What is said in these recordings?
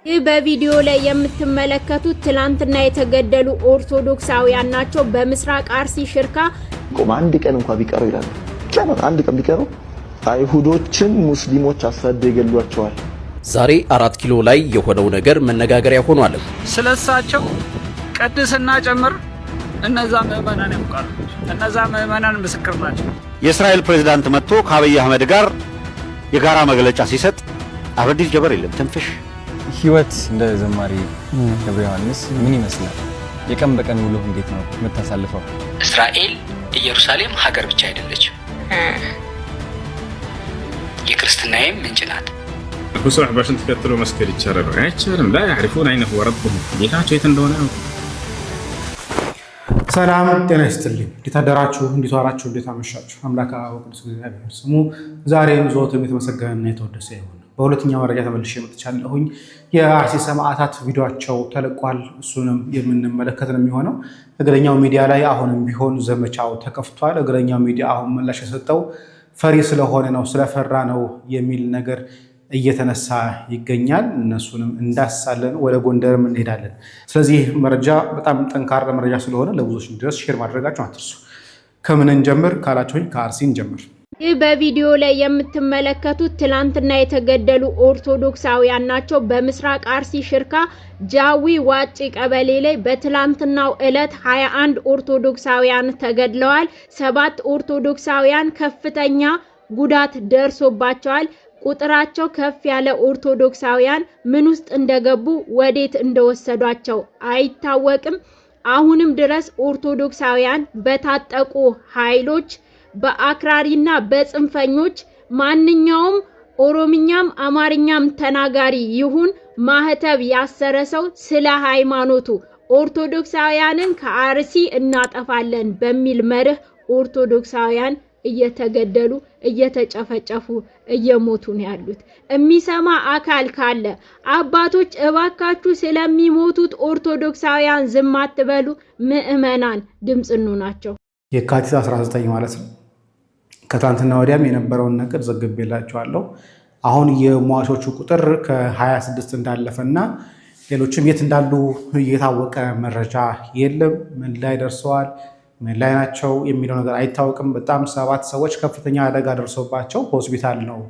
ይህ በቪዲዮ ላይ የምትመለከቱት ትላንትና የተገደሉ ኦርቶዶክሳውያን ናቸው። በምስራቅ አርሲ ሽርካ አንድ ቀን እንኳን ቢቀረው ይላል። አንድ ቀን ቢቀረው አይሁዶችን ሙስሊሞች አሳደው ይገሏቸዋል። ዛሬ 4 ኪሎ ላይ የሆነው ነገር መነጋገሪያ ሆኗል። ስለሳቸው ቅድስና ጨምር እነዛ ምዕመናን ያውቃሉ። እነዛ ምዕመናን ምስክር ናቸው። የእስራኤል ፕሬዝዳንት መጥቶ ከአብይ አህመድ ጋር የጋራ መግለጫ ሲሰጥ አብዲስ ጀበር የለም ትንፍሽ ህይወት እንደ ዘማሪ ገብረ ዮሐንስ ምን ይመስላል? የቀን በቀን ውሎ እንዴት ነው የምታሳልፈው? እስራኤል ኢየሩሳሌም ሀገር ብቻ አይደለችም፣ የክርስትናዬም ምንጭ ናት። በሶح ባሽን ተከትሎ መስከር ይቻላል አይቻልም? لا يعرفون اين هو ربهم ጌታቸው የት እንደሆነ ነው። ሰላም ጤና ይስጥልኝ። እንዴት አደራችሁ? እንዴት ዋላችሁ? እንዴት አመሻችሁ? አምላክ አብ ቅዱስ እግዚአብሔር ስሙ ዛሬም ዘወትርም የተመሰገነና የተወደሰ ይሁን። በሁለተኛው መረጃ ተመልሼ መጥቻለሁኝ። የአርሲ ሰማዕታት ቪዲዮአቸው ተለቋል። እሱንም የምንመለከት ነው የሚሆነው። እግረኛው ሚዲያ ላይ አሁንም ቢሆን ዘመቻው ተከፍቷል። እግረኛው ሚዲያ አሁን ምላሽ የሰጠው ፈሪ ስለሆነ ነው፣ ስለፈራ ነው የሚል ነገር እየተነሳ ይገኛል። እነሱንም እንዳሳለን ወደ ጎንደርም እንሄዳለን። ስለዚህ መረጃ በጣም ጠንካራ መረጃ ስለሆነ ለብዙዎች ድረስ ሼር ማድረጋችሁ አትርሱ። ከምን እንጀምር ካላችሁኝ ከአርሲ እንጀምር። ይህ በቪዲዮ ላይ የምትመለከቱት ትላንትና የተገደሉ ኦርቶዶክሳውያን ናቸው። በምስራቅ አርሲ ሽርካ ጃዊ ዋጪ ቀበሌ ላይ በትላንትናው ዕለት 21 ኦርቶዶክሳውያን ተገድለዋል። 7 ኦርቶዶክሳውያን ከፍተኛ ጉዳት ደርሶባቸዋል። ቁጥራቸው ከፍ ያለ ኦርቶዶክሳውያን ምን ውስጥ እንደገቡ ወዴት እንደወሰዷቸው አይታወቅም። አሁንም ድረስ ኦርቶዶክሳውያን በታጠቁ ኃይሎች በአክራሪና በጽንፈኞች ማንኛውም ኦሮምኛም አማርኛም ተናጋሪ ይሁን ማህተብ ያሰረ ሰው ስለ ሃይማኖቱ ኦርቶዶክሳውያንን ከአርሲ እናጠፋለን በሚል መርህ ኦርቶዶክሳውያን እየተገደሉ እየተጨፈጨፉ እየሞቱ ነው ያሉት። የሚሰማ አካል ካለ አባቶች እባካችሁ ስለሚሞቱት ኦርቶዶክሳውያን ዝም አትበሉ። ምዕመናን ድምጽኑ ናቸው። የካቲት 19 ማለት ነው። ከትናንትና ወዲያም የነበረውን ነገር ዘግቤላችኋለሁ። አሁን የሟቾቹ ቁጥር ከ26 እንዳለፈና ሌሎችም የት እንዳሉ የታወቀ መረጃ የለም። ምን ላይ ደርሰዋል፣ ምን ላይ ናቸው የሚለው ነገር አይታወቅም። በጣም 7 ሰዎች ከፍተኛ አደጋ ደርሶባቸው ሆስፒታል ነው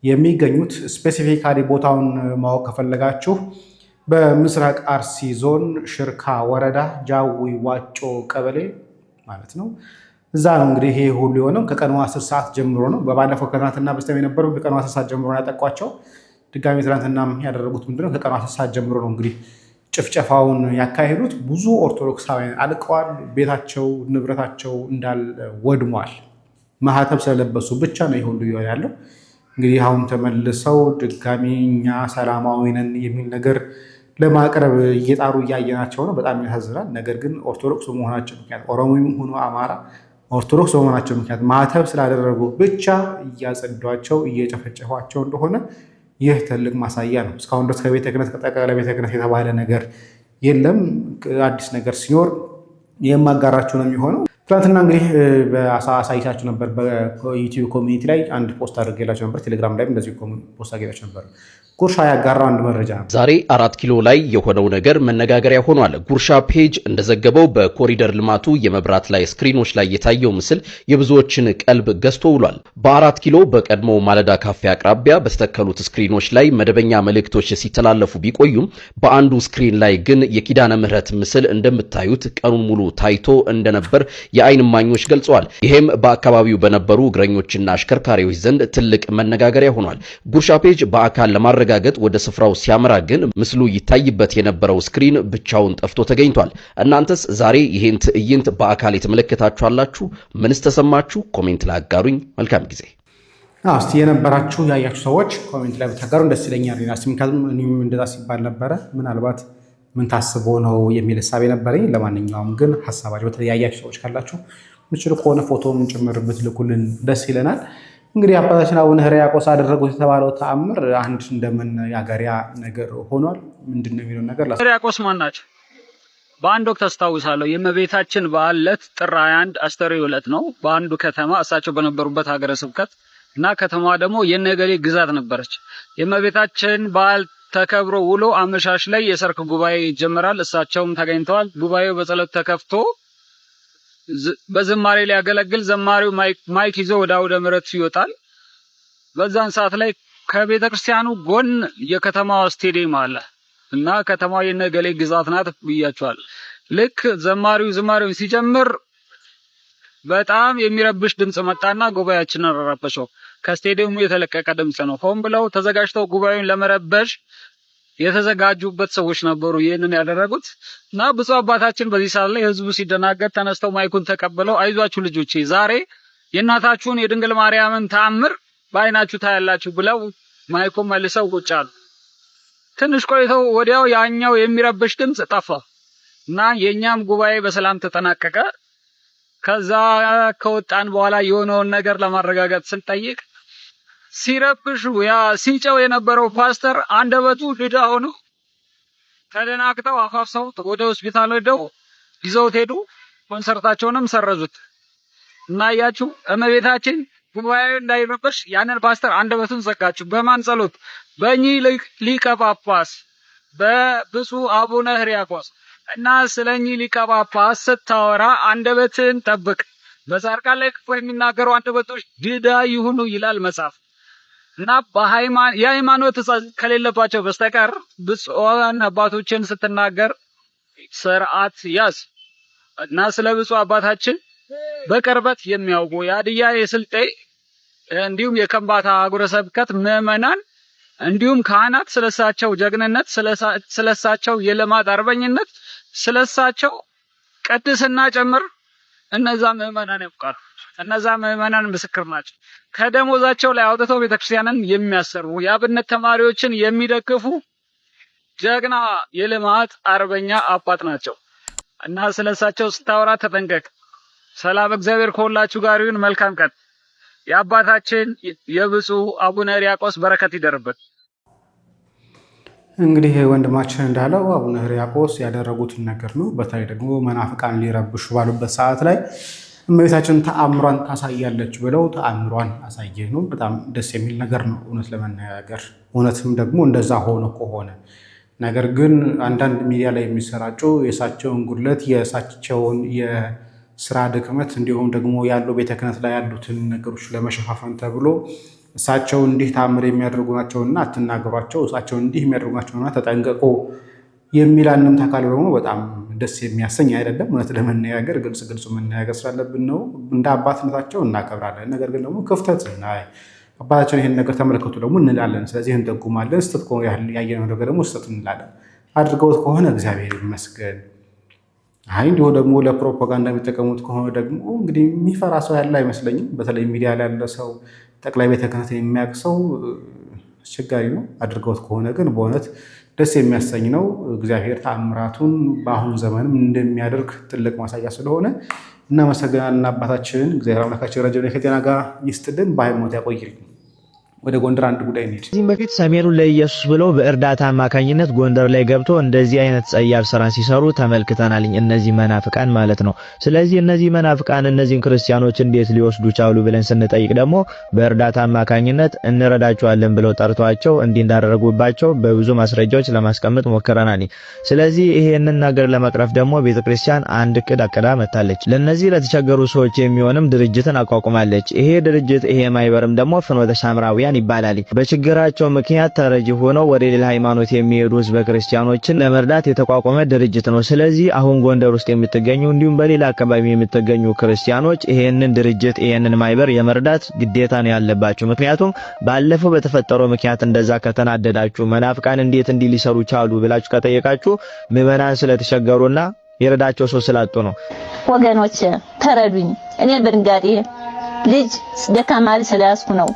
የሚገኙት። ስፔሲፊካሊ ቦታውን ማወቅ ከፈለጋችሁ በምስራቅ አርሲ ዞን ሽርካ ወረዳ ጃዊ ዋጮ ቀበሌ ማለት ነው። እዛ ነው እንግዲህ ይሄ ሁሉ የሆነው ከቀኑ 10 ሰዓት ጀምሮ ነው። በባለፈው ከትናንትና በስተም የነበረው ከቀኑ 10 ሰዓት ጀምሮ ነው ያጠቋቸው። ድጋሚ ትናንትናም ያደረጉት ምንድነው ከቀኑ 10 ሰዓት ጀምሮ ነው እንግዲህ ጭፍጨፋውን ያካሄዱት። ብዙ ኦርቶዶክሳውያን አልቀዋል። ቤታቸው ንብረታቸው እንዳል ወድሟል። ማህተብ ስለለበሱ ብቻ ነው ይሄ ሁሉ እየሆነ ያለው። እንግዲህ አሁን ተመልሰው ድጋሚ እኛ ሰላማዊ ነን የሚል ነገር ለማቅረብ እየጣሩ እያየናቸው ነው። በጣም ያሳዝናል። ነገር ግን ኦርቶዶክስ በመሆናቸው ምክንያት ኦሮሞም ሆኖ አማራ ኦርቶዶክስ በመሆናቸው ምክንያት ማህተብ ስላደረጉ ብቻ እያጸዷቸው እየጨፈጨፏቸው እንደሆነ ይህ ትልቅ ማሳያ ነው። እስካሁን ድረስ ከቤተ ክህነት ከጠቅላላ ቤተ ክህነት የተባለ ነገር የለም። አዲስ ነገር ሲኖር የማጋራችሁ ነው የሚሆነው። ትናንትና እንግዲህ በአሳይታችሁ ነበር። በዩቲዩብ ኮሚኒቲ ላይ አንድ ፖስት አድርጌላችሁ ነበር። ቴሌግራም ላይም እንደዚህ ፖስት አድርጌላችሁ ነበር። ጉርሻ ያጋራው አንድ መረጃ ነው። ዛሬ 4 ኪሎ ላይ የሆነው ነገር መነጋገሪያ ሆኗል። ጉርሻ ፔጅ እንደዘገበው በኮሪደር ልማቱ የመብራት ላይ ስክሪኖች ላይ የታየው ምስል የብዙዎችን ቀልብ ገዝቶ ውሏል። በ4 ኪሎ በቀድሞ ማለዳ ካፌ አቅራቢያ በተተከሉት ስክሪኖች ላይ መደበኛ መልእክቶች ሲተላለፉ ቢቆዩም በአንዱ ስክሪን ላይ ግን የኪዳነ ምህረት ምስል እንደምታዩት ቀኑን ሙሉ ታይቶ እንደነበር የአይን እማኞች ገልጸዋል። ይሄም በአካባቢው በነበሩ እግረኞችና አሽከርካሪዎች ዘንድ ትልቅ መነጋገሪያ ሆኗል። ጉርሻ ፔጅ በአካል ለማረጋገጥ ወደ ስፍራው ሲያመራ ግን ምስሉ ይታይበት የነበረው ስክሪን ብቻውን ጠፍቶ ተገኝቷል። እናንተስ ዛሬ ይሄን ትዕይንት በአካል የተመለከታችሁ አላችሁ? ምንስ ተሰማችሁ? ኮሜንት ላይ አጋሩኝ። መልካም ጊዜ። እስቲ የነበራችሁ ያያችሁ ሰዎች ኮሜንት ላይ ብታጋሩን ደስ ይለኛል። ምክንያቱም እኔም እንደዛ ሲባል ነበረ። ምናልባት ምን ታስቦ ነው የሚል ሀሳብ ነበረኝ። ለማንኛውም ግን ሀሳባችሁ በተለያያችሁ ሰዎች ካላችሁ ምችል ከሆነ ፎቶን ጭምር ብትልኩልን ደስ ይለናል። እንግዲህ አባታችን አቡነ ሕርያቆስ አደረጉት የተባለው ተአምር አንድ እንደምን ያገሪያ ነገር ሆኗል። ምንድነው የሚለው ነገር ሕርያቆስ ማን ናቸው? በአንድ ወቅት አስታውሳለሁ የእመቤታችን በዓል ዕለት ጥር 21 አስተርእዮ ዕለት ነው። በአንዱ ከተማ እሳቸው በነበሩበት ሀገረ ስብከት እና ከተማዋ ደግሞ የነገሌ ግዛት ነበረች። የእመቤታችን በዓል ተከብሮ ውሎ አመሻሽ ላይ የሰርክ ጉባኤ ይጀምራል። እሳቸውም ተገኝተዋል። ጉባኤው በጸሎት ተከፍቶ በዝማሬ ሊያገለግል ዘማሪው ማይክ ይዞ ወደ አውደ ምሕረት ይወጣል። በዛን ሰዓት ላይ ከቤተ ክርስቲያኑ ጎን የከተማዋ ስቴዲየም አለ እና ከተማዋ የነገሌ ግዛት ናት ብያቸዋል። ልክ ዝማሬውን ሲጀምር በጣም የሚረብሽ ድምጽ መጣና ጉባኤያችንን ረበሸው። ከስቴዲየሙ የተለቀቀ ድምጽ ነው። ሆን ብለው ተዘጋጅተው ጉባኤውን ለመረበሽ የተዘጋጁበት ሰዎች ነበሩ ይሄንን ያደረጉት እና ብፁዕ አባታችን በዚህ ሰዓት ላይ ህዝቡ ሲደናገጥ ተነስተው ማይኩን ተቀብለው አይዟችሁ ልጆቼ ዛሬ የእናታችሁን የድንግል ማርያምን ተአምር በአይናችሁ ታያላችሁ ብለው ማይኩን መልሰው ቁጭ አሉ። ትንሽ ቆይተው ወዲያው ያኛው የሚረብሽ ድምጽ ጠፋ እና የኛም ጉባኤ በሰላም ተጠናቀቀ። ከዛ ከወጣን በኋላ የሆነውን ነገር ለማረጋጋት ስንጠይቅ ሲረብሹ ሲጨው የነበረው ፓስተር አንደበቱ ድዳ ሆኖ ተደናግጠው አፋፍሰው ወደ ሆስፒታል ሄደው ይዘውት ሄዱ። ኮንሰርታቸውንም ሰረዙት እና ያያችሁ እመቤታችን ጉባኤው እንዳይረበሽ ያንን ፓስተር አንደበቱን ዘጋችሁ። በማን ጸሎት? በእኚህ ሊቀ ጳጳስ በብፁዕ አቡነ ሕርያቆስ እና ስለኚህ ሊቀ ጳጳስ ስታወራ አንደበትን ጠብቅ፣ በጻድቃን ላይ ክፉ የሚናገሩ አንደበቶች ድዳ ይሁኑ ይላል መጽሐፍ። እና የሃይማኖት ከሌለባቸው በስተቀር ብፁዓን አባቶችን ስትናገር ስርዓት ያዝ እና ስለ ብፁዕ አባታችን በቅርበት የሚያውቁ የሀዲያ የስልጤ እንዲሁም የከምባታ አህጉረ ስብከት ምዕመናን እንዲሁም ካህናት ስለሳቸው ጀግንነት ስለሳቸው የልማት አርበኝነት ስለሳቸው ቅድስና ጭምር እነዛ ምዕመናን ያውቃሉ። እነዛ ምዕመናን ምስክር ናቸው። ከደሞዛቸው ላይ አውጥተው ቤተክርስቲያንን የሚያሰሩ የአብነት ተማሪዎችን የሚደግፉ ጀግና የልማት አርበኛ አባት ናቸው እና ስለሳቸው ስታወራ ተጠንቀቅ። ሰላም እግዚአብሔር ከሁላችሁ ጋር ይሁን። መልካም ቀን። የአባታችን የብፁዕ አቡነ ሕርያቆስ በረከት ይደርበት። እንግዲህ ወንድማችን እንዳለው አቡነ ሕርያቆስ ያደረጉትን ነገር ነው። በተለይ ደግሞ መናፍቃን ሊረብሹ ባሉበት ሰዓት ላይ እመቤታችን ተአምሯን ታሳያለች ብለው ተአምሯን አሳየ ነው። በጣም ደስ የሚል ነገር ነው እውነት ለመናገር። እውነትም ደግሞ እንደዛ ሆኖ ከሆነ ነገር ግን አንዳንድ ሚዲያ ላይ የሚሰራጩ የእሳቸውን ጉድለት የእሳቸውን የስራ ድክመት እንዲሁም ደግሞ ያሉ ቤተ ክህነት ላይ ያሉትን ነገሮች ለመሸፋፈን ተብሎ እሳቸው እንዲህ ተአምር የሚያደርጉ ናቸውና አትናገሯቸው፣ እሳቸው እንዲህ የሚያደርጉ ናቸውና ተጠንቀቁ የሚል አንድምታ ካለው ደግሞ በጣም ደስ የሚያሰኝ አይደለም። እውነት ለመነጋገር ግልጽ መነጋገር ስላለብን ነው። እንደ አባትነታቸው እናከብራለን። ነገር ግን ደግሞ ክፍተት አባታችን ይሄን ነገር ተመለከቱ ደግሞ እንላለን። ስለዚህ እንጠቁማለን። ስህተት ያየነው ነገር ደግሞ ስህተት እንላለን። አድርገውት ከሆነ እግዚአብሔር ይመስገን። እንዲሁ ደግሞ ለፕሮፓጋንዳ የሚጠቀሙት ከሆነ ደግሞ እንግዲህ የሚፈራ ሰው ያለ አይመስለኝም። በተለይ ሚዲያ ላይ ያለ ሰው ጠቅላይ ቤተ ክህነት የሚያውቅ ሰው አስቸጋሪ ነው። አድርገውት ከሆነ ግን በእውነት ደስ የሚያሰኝ ነው። እግዚአብሔር ተአምራቱን በአሁኑ ዘመንም እንደሚያደርግ ትልቅ ማሳያ ስለሆነ እናመሰግናለን አባታችንን። እግዚአብሔር አምላካችን ረጅም ከጤና ጋር ይስጥልን፣ በሃይማኖት ያቆይልን። ወደ ጎንደር አንድ ጉዳይ እንሂድ። ከዚህም በፊት ሰሜኑን ለኢየሱስ ብለው በእርዳታ አማካኝነት ጎንደር ላይ ገብቶ እንደዚህ አይነት ጸያፍ ስራን ሲሰሩ ተመልክተናል። እነዚህ መናፍቃን ማለት ነው። ስለዚህ እነዚህ መናፍቃን እነዚህን ክርስቲያኖች እንዴት ሊወስዱ ቻሉ ብለን ስንጠይቅ ደግሞ በእርዳታ አማካኝነት እንረዳቸዋለን ብለው ጠርቷቸው እንዲህ እንዳደረጉባቸው በብዙ ማስረጃዎች ለማስቀመጥ ሞክረናል። ስለዚህ ይሄንን ነገር ለመቅረፍ ደግሞ ቤተክርስቲያን አንድ እቅድ አቅዳ መጣለች። ለነዚህ ለተቸገሩ ሰዎች የሚሆንም ድርጅትን አቋቁማለች። ይሄ ድርጅት ይሄ ማይበርም ደግሞ ፍኖተ ሳምራውያን ይባላል። በችግራቸው ምክንያት ተረጂ ሆነው ወደ ሌላ ሃይማኖት የሚሄዱ ህዝበ ክርስቲያኖችን ለመርዳት የተቋቋመ ድርጅት ነው። ስለዚህ አሁን ጎንደር ውስጥ የምትገኙ እንዲሁም በሌላ አካባቢ የምትገኙ ክርስቲያኖች ይሄንን ድርጅት ይሄንን ማይበር የመርዳት ግዴታ ነው ያለባችሁ። ምክንያቱም ባለፈው በተፈጠረው ምክንያት እንደዛ ከተናደዳችሁ መናፍቃን እንዴት እንዲህ ሊሰሩ ቻሉ ብላችሁ ከጠየቃችሁ ምዕመናን ስለተቸገሩና የረዳቸው ሰው ስላጡ ነው። ወገኖች ተረዱኝ። እኔ በድንጋጤ ልጅ ደካማ ስለያዝኩ ነው።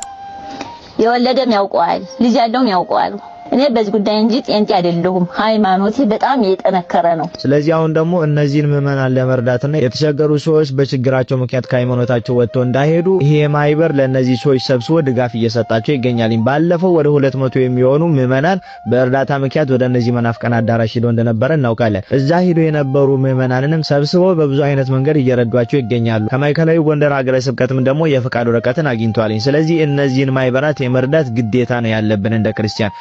የወለደም ያውቀዋል፣ ልጅ ያለውም ያውቀዋል። እኔ በዚህ ጉዳይ እንጂ ጤንጤ አይደለሁም። ሃይማኖቴ በጣም የጠነከረ ነው። ስለዚህ አሁን ደግሞ እነዚህን ምዕመናን ለመርዳትና የተቸገሩ ሰዎች በችግራቸው ምክንያት ከሃይማኖታቸው ወጥተው እንዳይሄዱ ይሄ ማይበር ለነዚህ ሰዎች ሰብስቦ ድጋፍ እየሰጣቸው ይገኛል። ባለፈው ወደ 200 የሚሆኑ ምዕመናን በእርዳታ ምክንያት ወደ እነዚህ መናፍቃን አዳራሽ ሄደው እንደነበረ እናውቃለን። እዛ ሄደው የነበሩ ምዕመናንንም ሰብስበው በብዙ አይነት መንገድ እየረዷቸው ይገኛሉ። ከማዕከላዊ ጎንደር ሀገረ ስብከትም ደግሞ የፍቃድ ወረቀትን አግኝተዋል። ስለዚህ እነዚህን ማይበራት የመርዳት ግዴታ ነው ያለብን እንደ ክርስቲያን።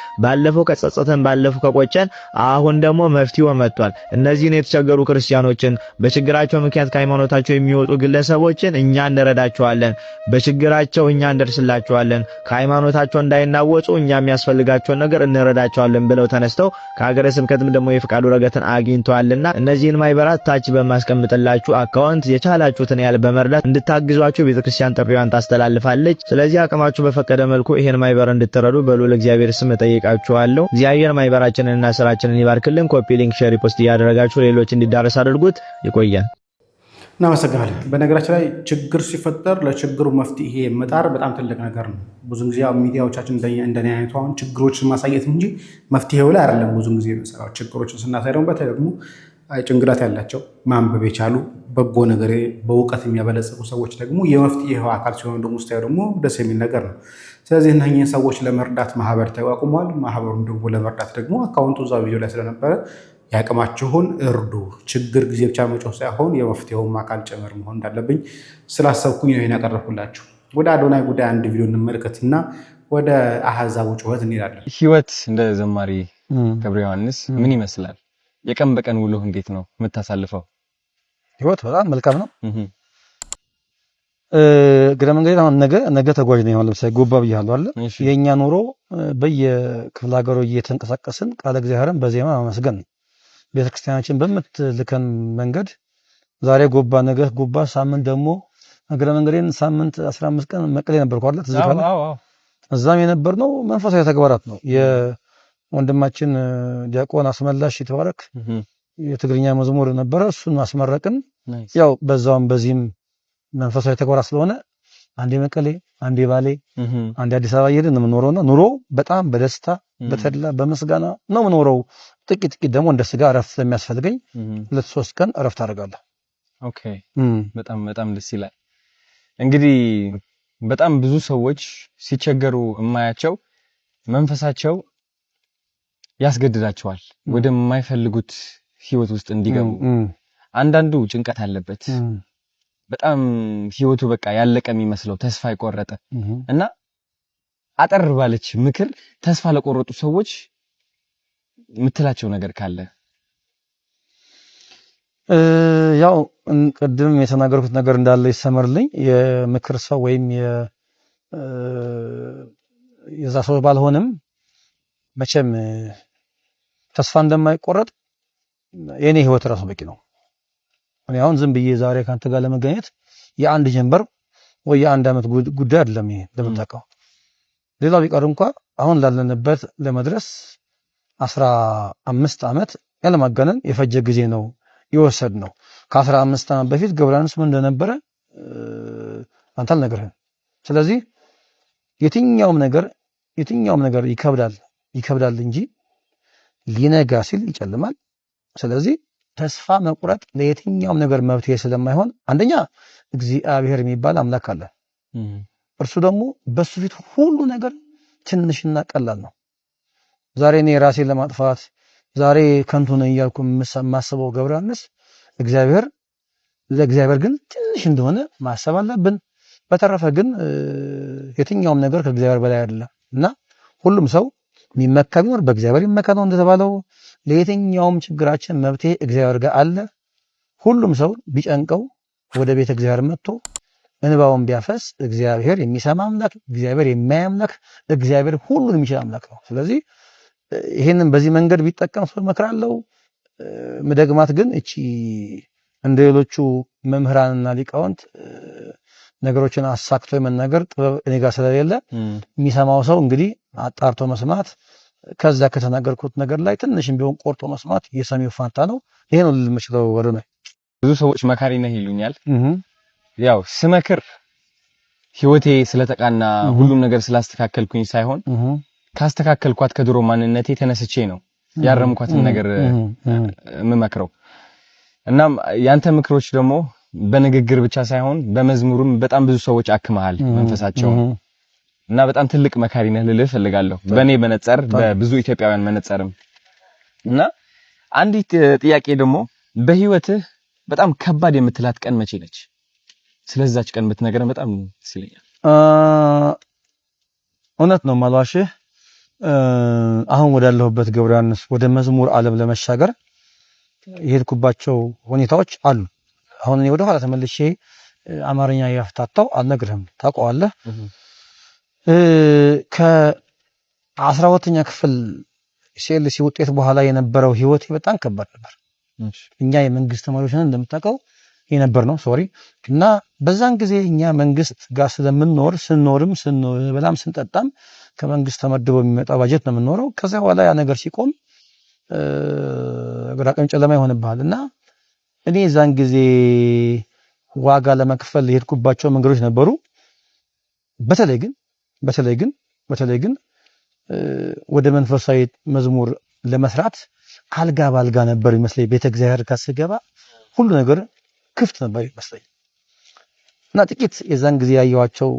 ባለፈው ከጸጸተን ባለፈው ከቆጨን አሁን ደግሞ መፍትሄው መጥቷል። እነዚህን የተቸገሩ ክርስቲያኖችን በችግራቸው ምክንያት ከሃይማኖታቸው የሚወጡ ግለሰቦችን እኛ እንረዳቸዋለን፣ በችግራቸው እኛ እንደርስላቸዋለን፣ ከሃይማኖታቸው እንዳይናወጹ እኛ የሚያስፈልጋቸውን ነገር እንረዳቸዋለን ብለው ተነስተው ከሀገረ ስብከትም ደግሞ የፍቃድ ወረቀትን አግኝተዋልና እነዚህን ማይበራት ታች በማስቀምጥላችሁ አካውንት የቻላችሁትን ያህል በመርዳት እንድታግዟቸው ቤተክርስቲያን ጥሪዋን ታስተላልፋለች። ስለዚህ አቅማችሁ በፈቀደ መልኩ ይሄን ማይበር እንድትረዱ በልዑል እግዚአብሔር ስም እጠይቃችኋለሁ። እግዚአብሔር ማይበራችንንና ስራችንን ይባርክልን። ኮፒ ሊንክ፣ ሼር፣ ፖስት እያደረጋችሁ ሌሎች እንዲዳረስ አድርጉት። ይቆያል። እናመሰግናለን። በነገራችን ላይ ችግር ሲፈጠር ለችግሩ መፍትሄ መጣር በጣም ትልቅ ነገር ነው። ብዙ ጊዜ ሚዲያዎቻችን እንደኔ አይነቱ አሁን ችግሮችን ማሳየት እንጂ መፍትሄው ላይ አይደለም ብዙ ጊዜ የሚሰራው። ችግሮችን ስናሳይ ደግሞ በተለይ ደግሞ ጭንቅላት ያላቸው ማንበብ የቻሉ በጎ ነገር በእውቀት የሚያበለጽጉ ሰዎች ደግሞ የመፍትሄው አካል ሲሆኑ ደግሞ ስታዩ ደግሞ ደስ የሚል ነገር ነው። ስለዚህ እነኚህን ሰዎች ለመርዳት ማህበር ተቋቁሟል። ማህበሩን ደግሞ ለመርዳት ደግሞ አካውንቱ እዛ ቪዲዮ ላይ ስለነበረ ያቅማችሁን እርዱ። ችግር ጊዜ ብቻ መጮህ ሳይሆን የመፍትሄውም አካል ጭምር መሆን እንዳለብኝ ስላሰብኩኝ ነው ይሄን ያቀረብኩላችሁ። ወደ አዶናይ ጉዳይ አንድ ቪዲዮ እንመልከትና ወደ አህዛቡ ጩኸት እንሄዳለን። ህይወት እንደ ዘማሪ ገብረ ዮሐንስ ምን ይመስላል? የቀን በቀን ውሎ እንዴት ነው የምታሳልፈው? ህይወት በጣም መልካም ነው። ግረ መንገድ አሁን ነገ ተጓዥ ነው። ለምሳሌ ጎባ ብያለሁ አይደል? የኛ ኑሮ በየክፍለ ሀገሩ እየተንቀሳቀስን ቃለ እግዚአብሔርን በዜማ ማመስገን ነው። ቤተክርስቲያናችን በምትልከን መንገድ ዛሬ ጎባ ነገ ጎባ ሳምንት ደግሞ ግረ መንገዴን ሳምንት 15 ቀን መቀሌ ነበርኩ አይደል? ትዝካለ? እዛም የነበርነው መንፈሳዊ ተግባራት ነው። የወንድማችን ዲያቆን አስመላሽ ይተባረክ የትግርኛ መዝሙር ነበረ፣ እሱን ማስመረቅን ያው በዛውም በዚህም መንፈሳዊ ተግባራት ስለሆነ አንዴ መቀሌ አንዴ ባሌ አንዴ አዲስ አበባ እየሄድን ነው የምኖረውና ኑሮ በጣም በደስታ በተድላ በመስጋና ነው የምኖረው። ጥቂት ደግሞ እንደ ስጋ እረፍት ስለሚያስፈልገኝ 2-3 ቀን እረፍት አደርጋለሁ። ኦኬ በጣም በጣም ደስ ይላል። እንግዲህ በጣም ብዙ ሰዎች ሲቸገሩ የማያቸው መንፈሳቸው ያስገድዳቸዋል ወደማይፈልጉት ህይወት ውስጥ እንዲገቡ። አንዳንዱ ጭንቀት አለበት፣ በጣም ህይወቱ በቃ ያለቀ የሚመስለው ተስፋ የቆረጠ እና አጠር ባለች ምክር ተስፋ ለቆረጡ ሰዎች የምትላቸው ነገር ካለ? ያው ቅድም የተናገርኩት ነገር እንዳለ ይሰመርልኝ። የምክር ሰው ወይም የዛ ሰው ባልሆንም መቼም ተስፋ እንደማይቆረጥ የኔ ህይወት ራሱ በቂ ነው። እኔ አሁን ዝም ብዬ ዛሬ ካንተ ጋር ለመገኘት የአንድ ጀንበር ወይ የአንድ ዓመት ጉዳይ አይደለም። ይሄ እንደምታውቀው ሌላው ቢቀር እንኳን አሁን ላለንበት ለመድረስ 15 ዓመት ያለማጋነን የፈጀ ጊዜ ነው ይወሰድ ነው። ከ15 ዓመት በፊት ገብረ ዮሐንስ ምን እንደነበረ አንተ አልነገርህም። ስለዚህ የትኛውም ነገር ይከብዳል እንጂ ሊነጋ ሲል ይጨልማል። ስለዚህ ተስፋ መቁረጥ ለየትኛውም ነገር መፍትሄ ስለማይሆን አንደኛ እግዚአብሔር የሚባል አምላክ አለ። እርሱ ደግሞ በሱ ፊት ሁሉ ነገር ትንሽና ቀላል ነው። ዛሬ እኔ ራሴን ለማጥፋት ዛሬ ከንቱ ነኝ እያልኩ የማስበው ገብረ ዮሐንስ ለእግዚአብሔር ግን ትንሽ እንደሆነ ማሰብ አለብን። በተረፈ ግን የትኛውም ነገር ከእግዚአብሔር በላይ አይደለም እና ሁሉም ሰው የሚመካ ቢኖር በእግዚአብሔር ይመካ ነው እንደተባለው። ለየትኛውም ችግራችን መፍትሄ እግዚአብሔር ጋር አለ። ሁሉም ሰው ቢጨንቀው ወደ ቤተ እግዚአብሔር መጥቶ እንባውን ቢያፈስ እግዚአብሔር የሚሰማ አምላክ፣ እግዚአብሔር የሚያይ አምላክ፣ እግዚአብሔር ሁሉን የሚችል አምላክ ነው። ስለዚህ ይሄንን በዚህ መንገድ ቢጠቀም ሰው እመክራለሁ። ምደግማት ግን እቺ እንደሌሎቹ መምህራንና ሊቃውንት ነገሮችን አሳክቶ የመናገር ጥበብ እኔ ጋር ስለሌለ የሚሰማው ሰው እንግዲህ አጣርቶ መስማት፣ ከዛ ከተናገርኩት ነገር ላይ ትንሽም ቢሆን ቆርጦ መስማት የሰሚው ፋንታ ነው። ይሄ ነው ልምችለው ወደ ነው። ብዙ ሰዎች መካሪ ነህ ይሉኛል። ያው ስመክር ህይወቴ ስለተቃና ሁሉም ነገር ስላስተካከልኩኝ ሳይሆን ካስተካከልኳት ከድሮ ማንነቴ ተነስቼ ነው ያረምኳትን ነገር የምመክረው። እናም ያንተ ምክሮች ደግሞ በንግግር ብቻ ሳይሆን በመዝሙሩም በጣም ብዙ ሰዎች አክመሃል መንፈሳቸው እና በጣም ትልቅ መካሪ ነህ ልልህ ፈልጋለሁ። በኔ መነጽር በብዙ ኢትዮጵያውያን መነጽርም እና አንዲት ጥያቄ ደግሞ በህይወትህ በጣም ከባድ የምትላት ቀን መቼ ነች? ስለዛች ቀን ብትነግረን በጣም ደስ ይለኛል። እውነት ነው ማለዋሽህ አሁን ወዳለሁበት ገብረ ዮሐንስ ወደ መዝሙር ዓለም ለመሻገር የሄድኩባቸው ሁኔታዎች አሉ። አሁን እኔ ወደ ኋላ ተመልሼ አማርኛ ያፍታታው አልነግርህም፣ ታውቀዋለህ። ከ12ኛ ክፍል ሲኤልሲ ውጤት በኋላ የነበረው ህይወቴ በጣም ከባድ ነበር። እኛ የመንግስት ተማሪዎች ነን እንደምታውቀው የነበር ነው እና በዛን ጊዜ እኛ መንግስት ጋር ስለምንኖር ስንኖርም ስንበላም ስንጠጣም ከመንግስት ተመድቦ የሚመጣ ባጀት ነው የምንኖረው። ከዛ በኋላ ያ ነገር ሲቆም ግራ ቀኝ ጨለማ ይሆንብሃል እና እኔ ዛን ጊዜ ዋጋ ለመክፈል የሄድኩባቸው መንገዶች ነበሩ። በተለይ ግን ወደ መንፈሳዊ መዝሙር ለመስራት አልጋ ባልጋ ነበር ይመስለኝ። ቤተ እግዚአብሔር ጋር ስገባ ሁሉ ነገር ክፍት ነበር ይመስለኝ እና ጥቂት የዛን ጊዜ ያየኋቸው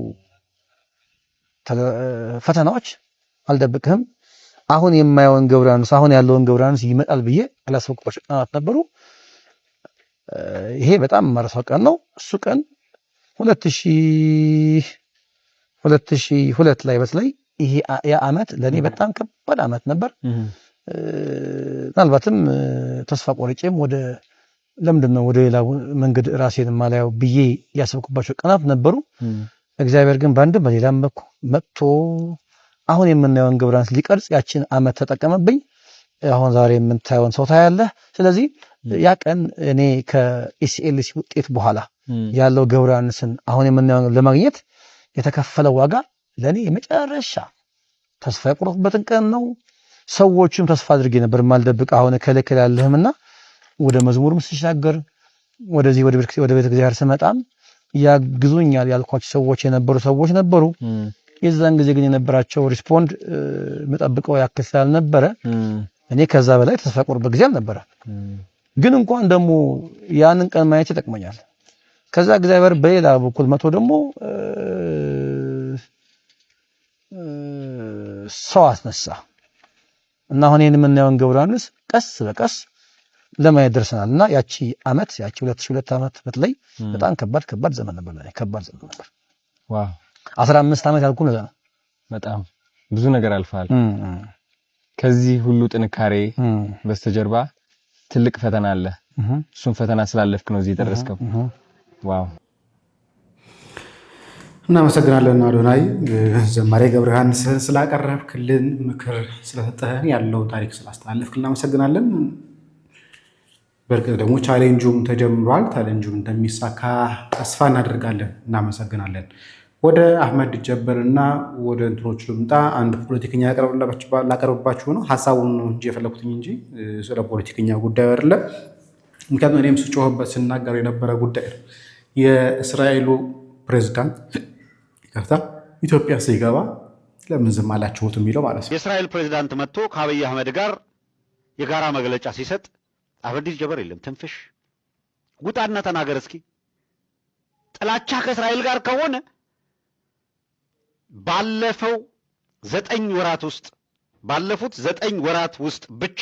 ፈተናዎች አልደብቅህም። አሁን የማየውን ገብረ ዮሐንስ አሁን ያለውን ገብረ ዮሐንስ ይመጣል ብዬ አላሰብኩባቸው ቀናት ነበሩ። ይሄ በጣም ማረሳው ቀን ነው። እሱ ቀን 2002 ላይ በተለይ ይሄ ያ አመት ለኔ በጣም ከባድ አመት ነበር። ምናልባትም ተስፋ ቆርጬም ለምንድነው ወደ ሌላ መንገድ ራሴን ማላየው ብዬ ያሰብኩባቸው ቀናት ነበሩ። እግዚአብሔር ግን በአንድም በሌላም በኩል መጥቶ አሁን የምናየውን ገብረ ዮሐንስ ሊቀርጽ ያችን አመት ተጠቀመብኝ። አሁን ዛሬ የምታየውን ሰው ታያለህ። ስለዚህ ያ ቀን እኔ ከኢሲኤልሲ ውጤት በኋላ ያለው ገብረ ዮሐንስን አሁን የምናየውን ለማግኘት የተከፈለው ዋጋ ለኔ የመጨረሻ ተስፋ የቆረጥኩበትን ቀን ነው። ሰዎችም ተስፋ አድርጌ ነበር ማልደብቅ አሁን ከለከለ ያለህምና ወደ መዝሙርም ስሻገር ወደዚህ ወደ ቤተ እግዚአብሔር ስመጣም ያግዙኛል ያልኳቸው ሰዎች ነበሩ። የዛን ጊዜ ግን የነበራቸው ሪስፖንድ መጠብቀው ያክል ስላልነበረ እኔ ከዛ በላይ ተስፋ ቆርጬበት ጊዜ አልነበረ። ግን እንኳን ደግሞ ያንን ቀን ማየት ይጠቅመኛል። ከዛ እግዚአብሔር በሌላ በኩል መቶ ደግሞ ሰው አስነሳ እና አሁን የምናየውን ገብረ ዮሐንስ ቀስ በቀስ ለማየት ደርሰናልና ያቺ 2002 ዓመት በተለይ በጣም ከባድ ዘመን ነበር ለኔ። ከባድ ዘመን ነበር። ዋው 15 ዓመት ያልኩህ ነው። በጣም ብዙ ነገር አልፋል። ከዚህ ሁሉ ጥንካሬ በስተጀርባ ትልቅ ፈተና አለ። እሱን ፈተና ስላለፍክ ነው እዚህ ደረስከው። ዋው እናመሰግናለን አዶናይ። ዘማሪ ገብረ ዮሐንስን ስላቀረብክልን፣ ምክር ስለሰጠህን፣ ያለው ታሪክ ስላስተላለፍክልን እናመሰግናለን። በእርግጥ ደግሞ ቻሌንጁም ተጀምሯል። ቻሌንጁም እንደሚሳካ ተስፋ እናደርጋለን። እናመሰግናለን። ወደ አህመድ ጀበልና ወደ እንትኖች ልምጣ። አንድ ፖለቲከኛ ላቀርብባችሁ ነው። ሀሳቡን ነው እንጂ የፈለኩትኝ እንጂ ስለ ፖለቲከኛ ጉዳይ አይደለም። ምክንያቱም እኔም ስጮህበት ስናገር የነበረ ጉዳይ ነው። የእስራኤሉ ፕሬዝዳንት ኢትዮጵያ ሲገባ ለምን ዝም አላችሁት የሚለው ማለት ነው። የእስራኤል ፕሬዝዳንት መጥቶ ከአብይ አህመድ ጋር የጋራ መግለጫ ሲሰጥ አብዲስ ጀበር የለም ትንፍሽ ጉጣና ተናገር እስኪ። ጥላቻ ከእስራኤል ጋር ከሆነ ባለፉት 9 ወራት ውስጥ ብቻ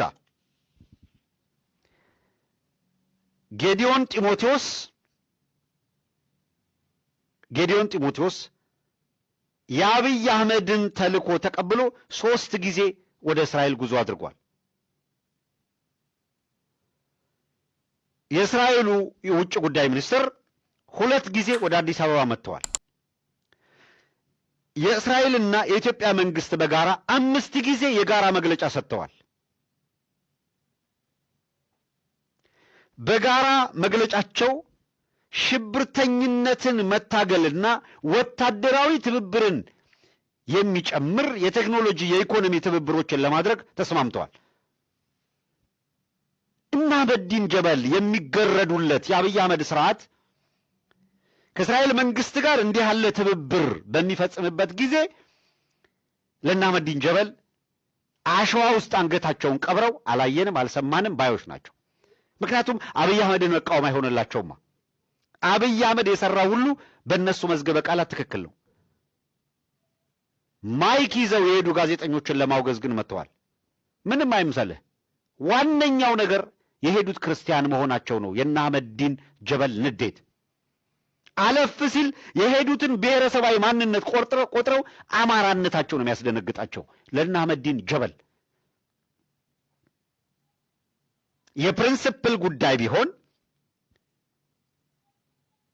ጌዲዮን ጢሞቴዎስ የአብይ አህመድን ተልኮ ተቀብሎ 3 ጊዜ ወደ እስራኤል ጉዞ አድርጓል። የእስራኤሉ የውጭ ጉዳይ ሚኒስትር 2 ጊዜ ወደ አዲስ አበባ መጥተዋል። የእስራኤልና የኢትዮጵያ መንግስት በጋራ 5 ጊዜ የጋራ መግለጫ ሰጥተዋል። በጋራ መግለጫቸው ሽብርተኝነትን መታገልና ወታደራዊ ትብብርን የሚጨምር የቴክኖሎጂ የኢኮኖሚ ትብብሮችን ለማድረግ ተስማምተዋል። እና በዲን ጀበል የሚገረዱለት የአብይ አህመድ ስርዓት ከእስራኤል መንግስት ጋር እንዲህ ያለ ትብብር በሚፈጽምበት ጊዜ ለናመዲን ጀበል አሸዋ ውስጥ አንገታቸውን ቀብረው አላየንም አልሰማንም ባዮች ናቸው። ምክንያቱም አብይ አህመድን መቃወም አይሆንላቸውማ። አብይ አህመድ የሰራው ሁሉ በእነሱ መዝገበ ቃላት ትክክል ነው። ማይክ ይዘው የሄዱ ጋዜጠኞችን ለማውገዝ ግን መጥተዋል። ምንም አይምሰልህ። ዋነኛው ነገር የሄዱት ክርስቲያን መሆናቸው ነው። የናመዲን ጀበል ንዴት አለፍ ሲል የሄዱትን ብሔረሰባዊ ማንነት ቆጥረው አማራነታቸው ነው የሚያስደነግጣቸው። ለእነ አህመዲን ጀበል የፕሪንሲፕል ጉዳይ ቢሆን